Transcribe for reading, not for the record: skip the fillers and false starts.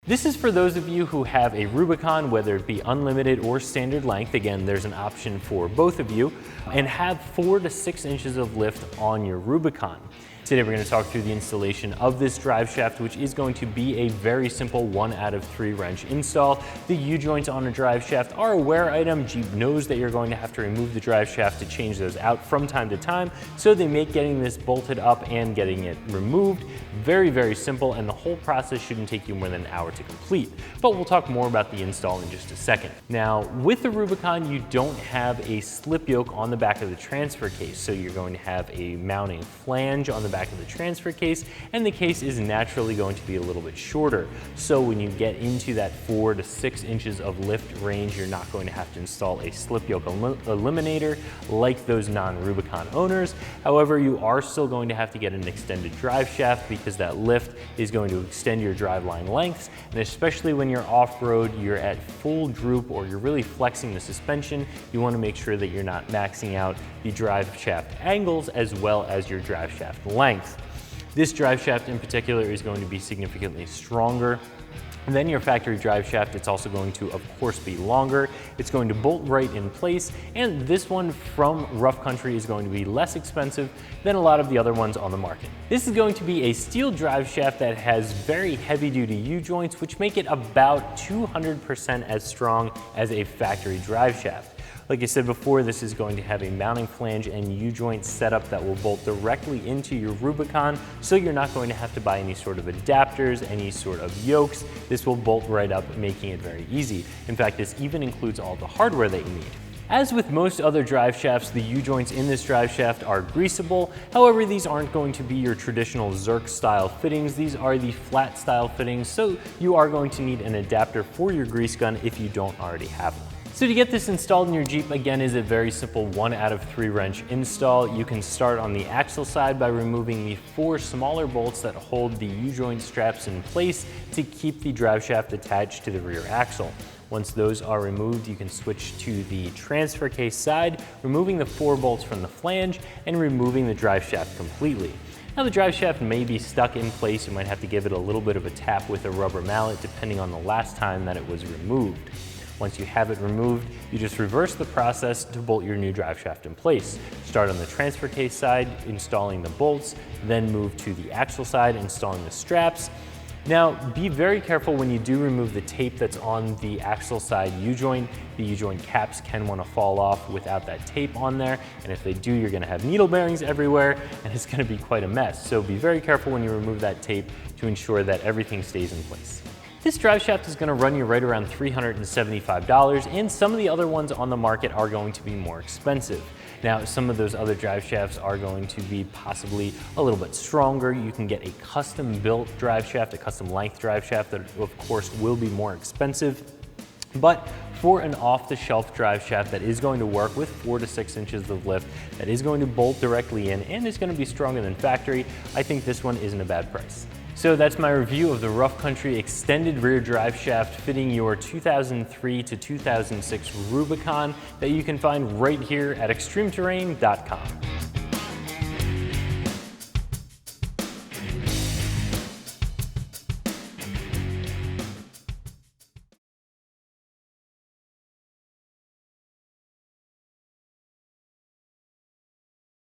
This is for those of you who have a Rubicon, whether it be unlimited or standard length. Again, there's an option for both of you, and have 4 to 6 inches of lift on your Rubicon. Today we're going to talk through the installation of this drive shaft, which is going to be a very simple 1 out of 3 wrench install. The U-joints on a drive shaft are a wear item. Jeep knows that you're going to have to remove the drive shaft to change those out from time to time, so they make getting this bolted up and getting it removed very, very simple, and the whole process shouldn't take you more than an hour to complete. But we'll talk more about the install in just a second. Now, with the Rubicon, you don't have a slip yoke on the back of the transfer case, so you're going to have a mounting flange on the back of the transfer case, and the case is naturally going to be a little bit shorter. So when you get into that 4 to 6 inches of lift range, you're not going to have to install a slip yoke eliminator like those non-Rubicon owners. However, you are still going to have to get an extended drive shaft because that lift is going to extend your driveline lengths, and especially when you're off-road, you're at full droop, or you're really flexing the suspension, you want to make sure that you're not maxing out the drive shaft angles as well as your drive shaft length. This drive shaft in particular is going to be significantly stronger than your factory drive shaft. It's also going to, of course, be longer. It's going to bolt right in place, and this one from Rough Country is going to be less expensive than a lot of the other ones on the market. This is going to be a steel drive shaft that has very heavy-duty U-joints, which make it about 200% as strong as a factory drive shaft. Like I said before, this is going to have a mounting flange and U-joint setup that will bolt directly into your Rubicon, so you're not going to have to buy any sort of adapters, any sort of yokes. This will bolt right up, making it very easy. In fact, this even includes all the hardware that you need. As with most other drive shafts, the U-joints in this drive shaft are greaseable. However, these aren't going to be your traditional Zerk style fittings. These are the flat style fittings, so you are going to need an adapter for your grease gun if you don't already have one. So to get this installed in your Jeep, again, is a very simple 1 out of 3 wrench install. You can start on the axle side by removing the 4 smaller bolts that hold the U-joint straps in place to keep the drive shaft attached to the rear axle. Once those are removed, you can switch to the transfer case side, removing the 4 bolts from the flange and removing the drive shaft completely. Now, the drive shaft may be stuck in place. You might have to give it a little bit of a tap with a rubber mallet depending on the last time that it was removed. Once you have it removed, you just reverse the process to bolt your new drive shaft in place. Start on the transfer case side, installing the bolts, then move to the axle side, installing the straps. Now, be very careful when you do remove the tape that's on the axle side U-joint. The U-joint caps can want to fall off without that tape on there, and if they do, you're going to have needle bearings everywhere, and it's going to be quite a mess. So be very careful when you remove that tape to ensure that everything stays in place. This drive shaft is going to run you right around $375, and some of the other ones on the market are going to be more expensive. Now, some of those other drive shafts are going to be possibly a little bit stronger. You can get a custom built drive shaft, a custom length drive shaft that of course will be more expensive. But for an off-the-shelf drive shaft that is going to work with 4 to 6 inches of lift, that is going to bolt directly in and is going to be stronger than factory, I think this one isn't a bad price. So that's my review of the Rough Country extended rear drive shaft fitting your 2003 to 2006 Rubicon that you can find right here at ExtremeTerrain.com.